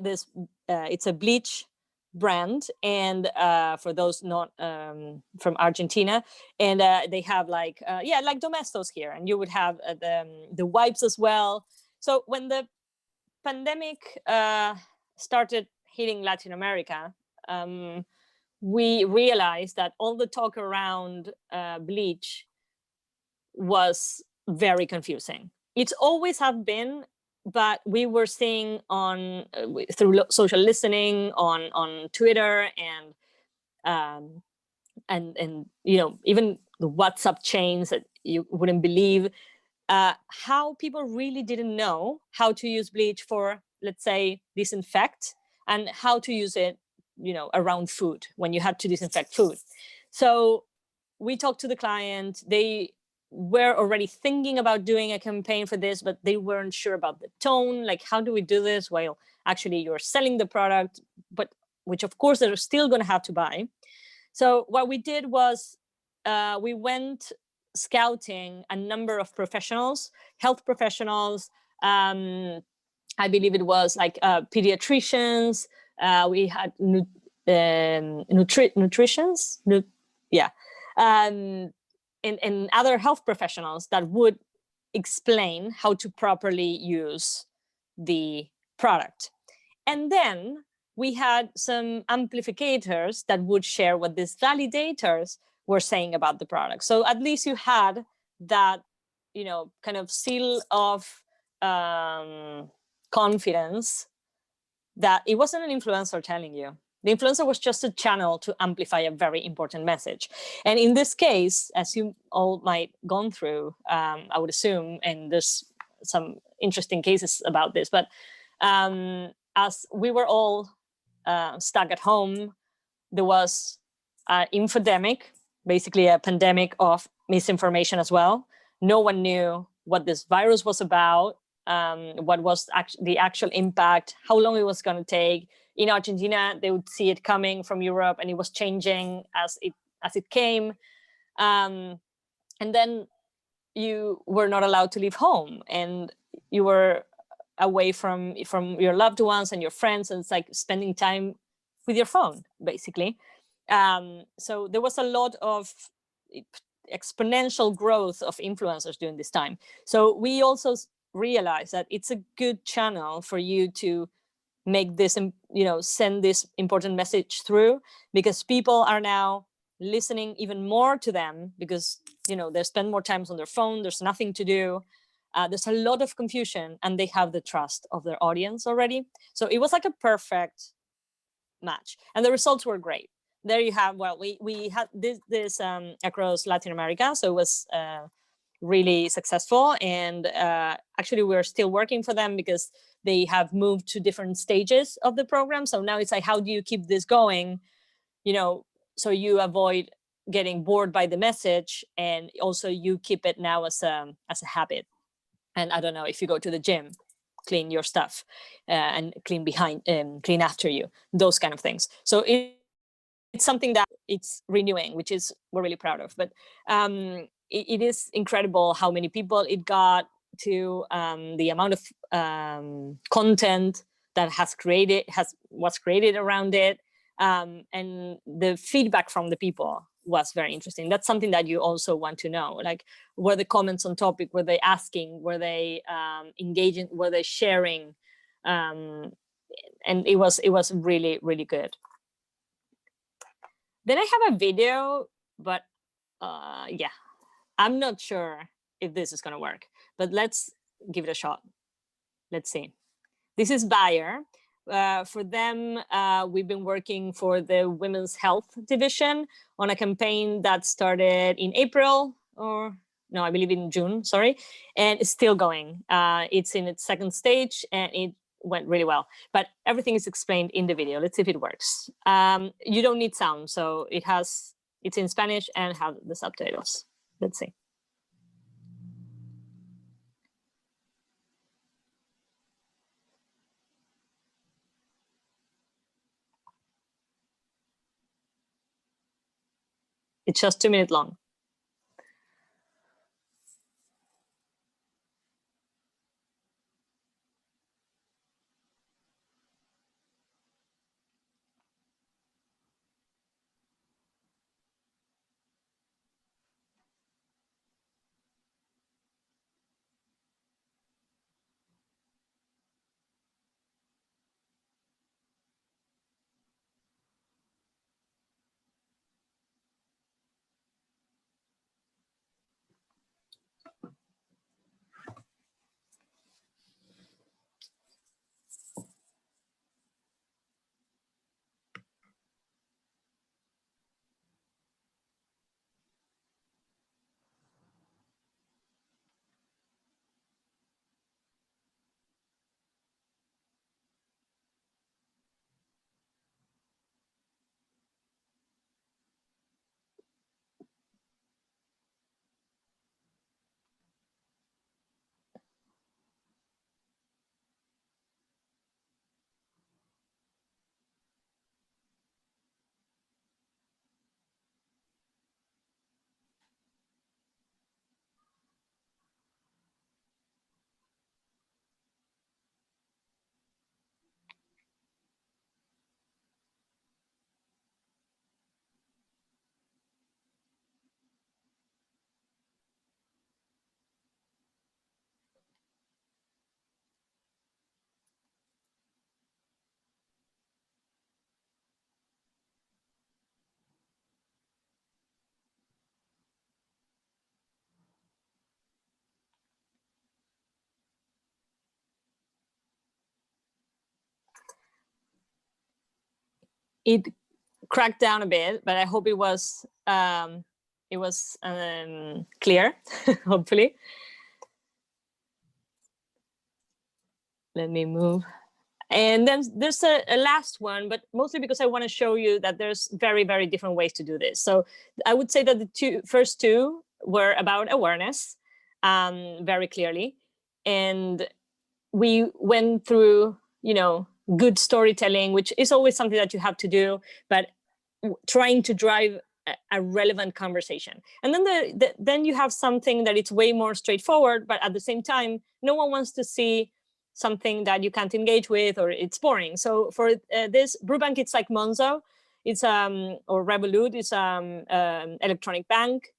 it's a bleach brand, and for those not from Argentina, and they have like Domestos here, and you would have the wipes as well. So when the pandemic started hitting Latin America, we realized that all the talk around bleach was very confusing. It's always have been, but we were seeing through social listening on Twitter and even the WhatsApp chains that you wouldn't believe, how people really didn't know how to use bleach for, let's say, disinfect, and how to use it around food when you had to disinfect food. So we talked to the client. They were already thinking about doing a campaign for this, but they weren't sure about the tone. Like, how do we do this while actually you're selling the product, but which of course they're still going to have to buy. So what we did was we went scouting a number of professionals, health professionals. I believe it was like pediatricians. We had nutritions, and other health professionals that would explain how to properly use the product. And then we had some amplificators that would share what these validators were saying about the product. So at least you had that, kind of seal of confidence that it wasn't an influencer telling you. The influencer was just a channel to amplify a very important message. And in this case, as you all might gone through, I would assume, and there's some interesting cases about this, but as we were all stuck at home, there was an infodemic, basically a pandemic of misinformation as well. No one knew what this virus was about, what was the actual impact, how long it was going to take. In Argentina, they would see it coming from Europe, and it was changing as it came. And then you were not allowed to leave home, and you were away from your loved ones and your friends, and it's like spending time with your phone, basically. So there was a lot of exponential growth of influencers during this time. So we also realized that it's a good channel for you to make this, send this important message through, because people are now listening even more to them because, they spend more time on their phone. There's nothing to do. There's a lot of confusion, and they have the trust of their audience already. So it was like a perfect match, and the results were great. There you have, well, we had this across Latin America, so it was really successful. And actually, we're still working for them because they have moved to different stages of the program. So now it's like, how do you keep this going? So you avoid getting bored by the message, and also you keep it now as a habit. And I don't know, if you go to the gym, clean your stuff and clean clean after you, those kind of things. So it's something that it's renewing, which is we're really proud of. But it is incredible how many people it got to, the amount of content that was created around it, and the feedback from the people was very interesting. That's something that you also want to know. Like, were the comments on topic? Were they asking? Were they engaging? Were they sharing? And it was really, really good. Then I have a video, but yeah, I'm not sure if this is going to work, but let's give it a shot. Let's see. This is Bayer. For them, we've been working for the Women's Health Division on a campaign that started in April, or no, I believe in June, sorry, and it's still going. It's in its second stage, and it went really well, but everything is explained in the video. Let's see if it works. You don't need sound, so it's in Spanish and have the subtitles. Let's see. It's just 2 minutes long. it cracked down a bit, but I hope it was clear, hopefully. Let me move. And then there's a last one, but mostly because I want to show you that there's very, very different ways to do this. So I would say that the first two were about awareness, very clearly. And we went through, good storytelling, which is always something that you have to do, but trying to drive a relevant conversation. And then then you have something that it's way more straightforward, but at the same time, no one wants to see something that you can't engage with or it's boring. So for this Brubank, it's like Monzo, it's or Revolut, it's electronic bank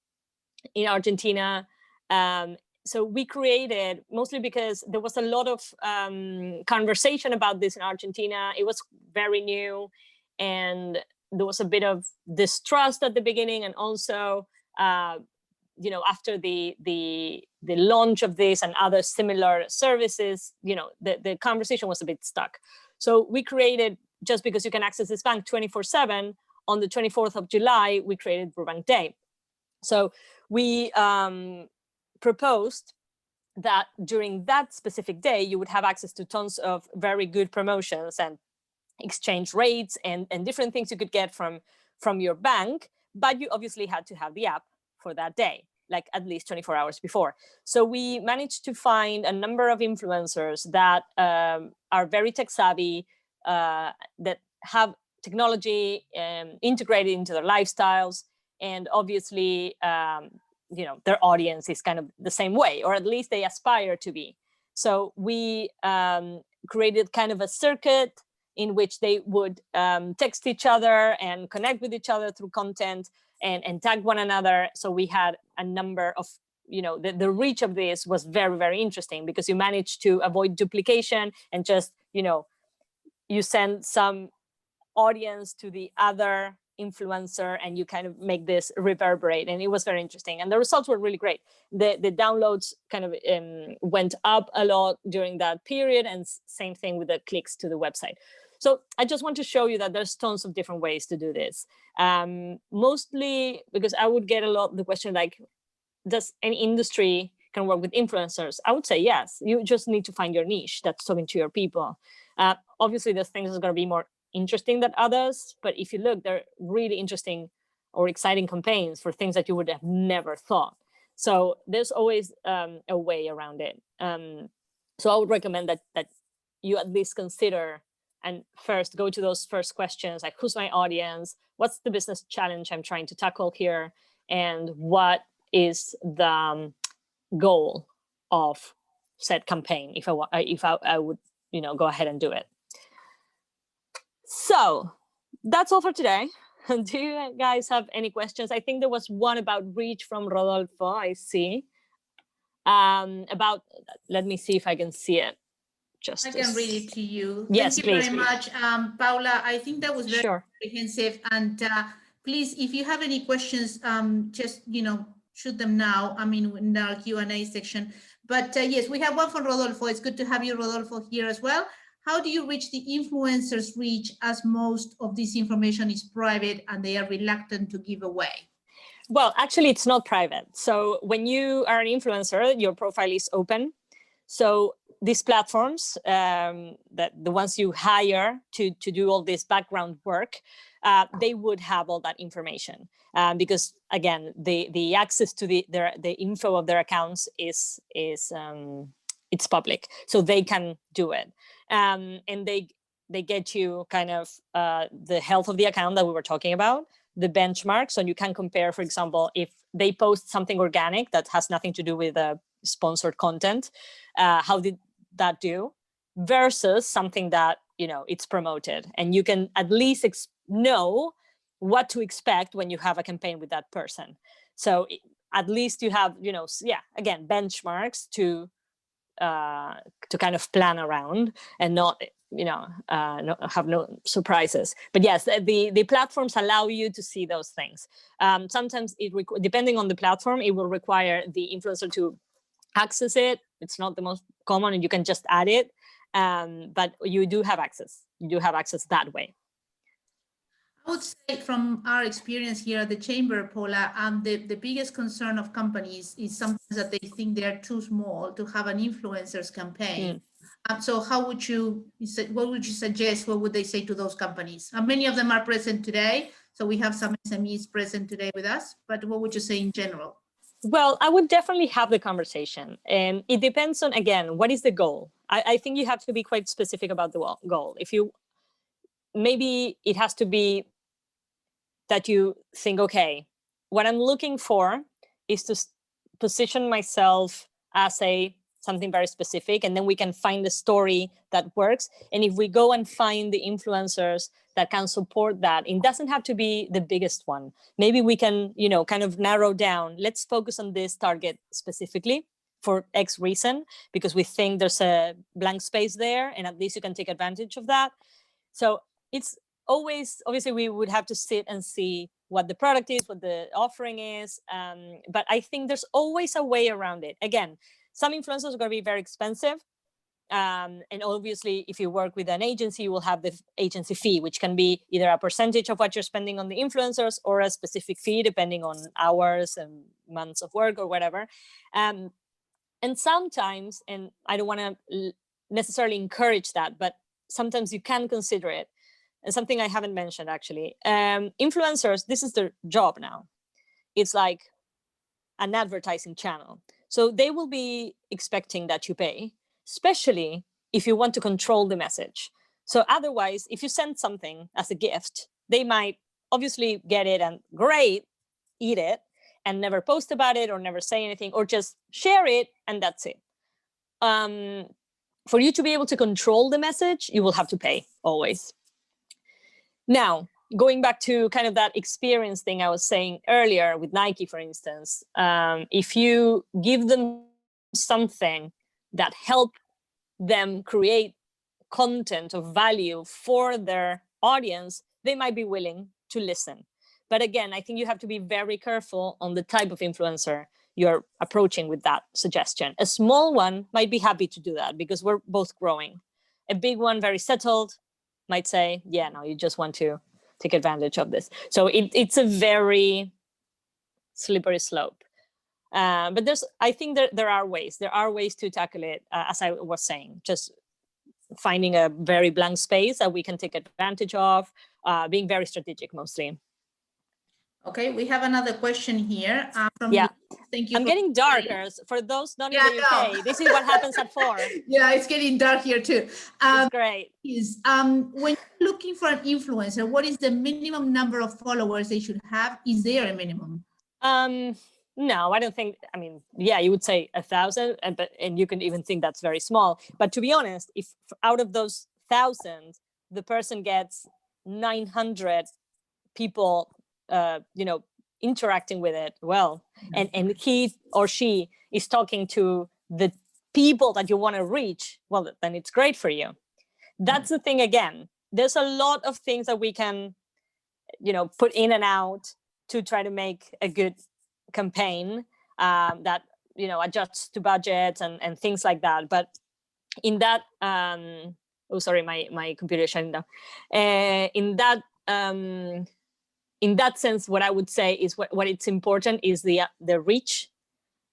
in Argentina. So we created, mostly because there was a lot of conversation about this in Argentina. It was very new, and there was a bit of distrust at the beginning, and also after the launch of this and other similar services, the conversation was a bit stuck. So we created, just because you can access this bank 24/7, on the 24th of July, we created Brubank Day. So we proposed that during that specific day, you would have access to tons of very good promotions and exchange rates and different things you could get from your bank, but you obviously had to have the app for that day, like at least 24 hours before. So we managed to find a number of influencers that are very tech savvy, that have technology integrated into their lifestyles, and obviously their audience is kind of the same way, or at least they aspire to be. So we created kind of a circuit in which they would text each other and connect with each other through content and tag one another. So we had a number of, the reach of this was very, very interesting, because you managed to avoid duplication and just, you send some audience to the other influencer and you kind of make this reverberate, and it was very interesting, and the results were really great. The downloads kind of went up a lot during that period, and same thing with the clicks to the website. So I just want to show you that there's tons of different ways to do this, mostly because I would get a lot the question like, does any industry can work with influencers? I would say yes. You just need to find your niche that's talking to your people. Obviously there's things that's going to be more interesting than others, but if you look, they're really interesting or exciting campaigns for things that you would have never thought. So there's always a way around it. So I would recommend that you at least consider and first go to those first questions, like who's my audience, what's the business challenge I'm trying to tackle here, and what is the goal of said campaign if I would go ahead and do it. So that's all for today. Do you guys have any questions? I think there was one about reach from Rodolfo, I see. About, let me see if I can see it. I can read it to you. Yes, Thank you very much, Paula. I think that was very comprehensive. And please, if you have any questions, just shoot them now. I mean, in our Q&A section. But yes, we have one from Rodolfo. It's good to have you, Rodolfo, here as well. How do you reach the influencers' reach, as most of this information is private and they are reluctant to give away? Well, actually, it's not private. So when you are an influencer, your profile is open. So these platforms, that the ones you hire to do all this background work, they would have all that information, because again, the access to the info of their accounts is it's public, so they can do it, and they get you kind of the health of the account that we were talking about, the benchmark, so you can compare, for example, if they post something organic that has nothing to do with sponsored content, how did that do versus something that it's promoted, and you can at least know what to expect when you have a campaign with that person. So at least you have again, benchmarks to kind of plan around and not have no surprises. But yes, the platforms allow you to see those things. Sometimes depending on the platform, it will require the influencer to access it. It's not the most common, and you can just add it, but you do have access. You do have access that way. I would say from our experience here at the Chamber, Paula, the biggest concern of companies is sometimes that they think they're too small to have an influencers campaign. So how would what would you suggest? What would they say to those companies? Many of them are present today. So we have some SMEs present today with us, but what would you say in general? Well, I would definitely have the conversation. And it depends on, again, what is the goal? I think you have to be quite specific about the goal. Maybe it has to be that you think, okay, what I'm looking for is to position myself as something very specific, and then we can find the story that works. And if we go and find the influencers that can support that, it doesn't have to be the biggest one. Maybe we can, kind of narrow down, let's focus on this target specifically for X reason, because we think there's a blank space there, and at least you can take advantage of that. So it's always, obviously we would have to sit and see what the product is, what the offering is. But I think there's always a way around it. Again, some influencers are going to be very expensive. And obviously, if you work with an agency, you will have the agency fee, which can be either a percentage of what you're spending on the influencers or a specific fee, depending on hours and months of work or whatever. And sometimes, and I don't want to necessarily encourage that, but sometimes you can consider it. And something I haven't mentioned, actually, influencers, this is their job now. It's like an advertising channel. So they will be expecting that you pay, especially if you want to control the message. So otherwise, if you send something as a gift, they might obviously get it and great, eat it, and never post about it or never say anything, or just share it and that's it. For you to be able to control the message, you will have to pay always. Now, going back to kind of that experience thing I was saying earlier with Nike, for instance, if you give them something that help them create content of value for their audience, they might be willing to listen. But again, I think you have to be very careful on the type of influencer you're approaching with that suggestion. A small one might be happy to do that because we're both growing. A big one, very settled, might say, yeah, no, you just want to take advantage of this. So it's a very slippery slope. But I think there are ways to tackle it, as I was saying, just finding a very blank space that we can take advantage of, being very strategic mostly. Okay, we have another question here. Thank you. I'm getting darker. For those not in the UK, this is what happens at 4. Yeah, it's getting dark here too. It's great. When you're looking for an influencer, what is the minimum number of followers they should have? Is there a minimum? No, I don't think. I mean, yeah, you would say 1,000, and you can even think that's very small. But to be honest, if out of those 1,000, the person gets 900 people, interacting with it, and he or she is talking to the people that you want to reach, well, then it's great for you. That's the thing. Again, there's a lot of things that we can, put in and out to try to make a good campaign that, adjusts to budgets and things like that. But in that, oh, sorry, my computer is shutting down. In that sense, what I would say is what it's important is the reach,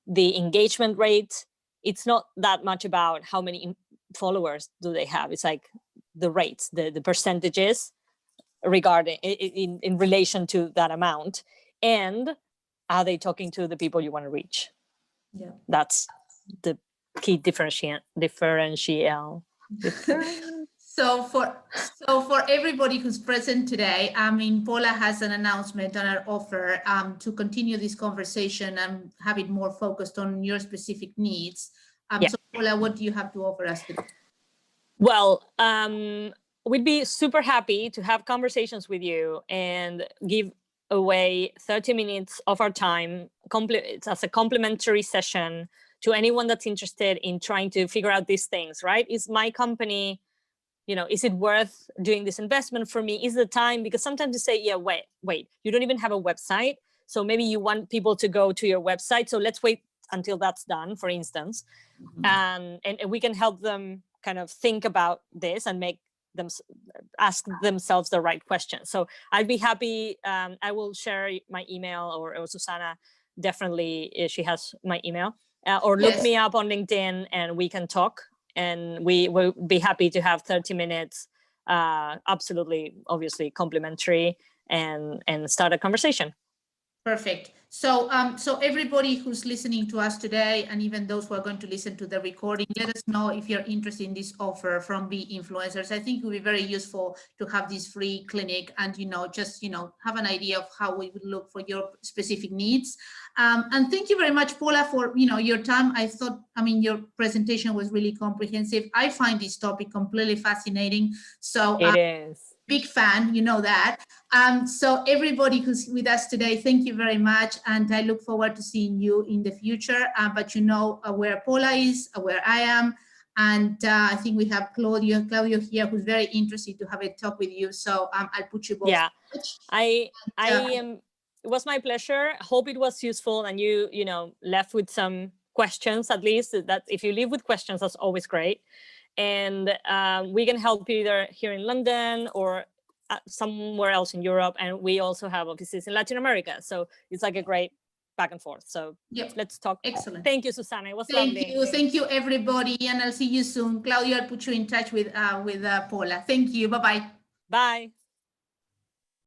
the engagement rate. It's not that much about how many followers do they have. It's like the rates, the percentages regarding in relation to that amount, and are they talking to the people you want to reach? Yeah, that's the key differential. So for everybody who's present today, Paula has an announcement on her offer to continue this conversation and have it more focused on your specific needs. So Paula, what do you have to offer us today? Well, we'd be super happy to have conversations with you and give away 30 minutes of our time as a complimentary session to anyone that's interested in trying to figure out these things, right? Is my company, is it worth doing this investment for me? Is the time? Because sometimes you say, yeah, wait, you don't even have a website. So maybe you want people to go to your website. So let's wait until that's done, for instance. And we can help them kind of think about this and make ask themselves the right questions. So I'd be happy. I will share my email, or Susana definitely, she has my email, or look me up on LinkedIn and we can talk. And we will be happy to have 30 minutes, absolutely, obviously complimentary, and start a conversation. Perfect. So, so everybody who's listening to us today, and even those who are going to listen to the recording, let us know if you're interested in this offer from Be Influencers. I think it would be very useful to have this free clinic and, just, have an idea of how we would look for your specific needs. And thank you very much, Paula, for, your time. Your presentation was really comprehensive. I find this topic completely fascinating. So it is. Big fan, that. So everybody who's with us today, thank you very much. And I look forward to seeing you in the future. But where Paula is, where I am. And I think we have Claudio here, who's very interested to have a talk with you. So I'll put you both. Yeah, I am. It was my pleasure. Hope it was useful, and you left with some questions, at least. That if you leave with questions, that's always great. And we can help you either here in London or somewhere else in Europe. And we also have offices in Latin America. So it's like a great back and forth. So let's talk. Excellent. Thank you, Susana. It was lovely. Thank you, everybody. And I'll see you soon. Claudia, I'll put you in touch with Paula. Thank you. Bye-bye. Bye.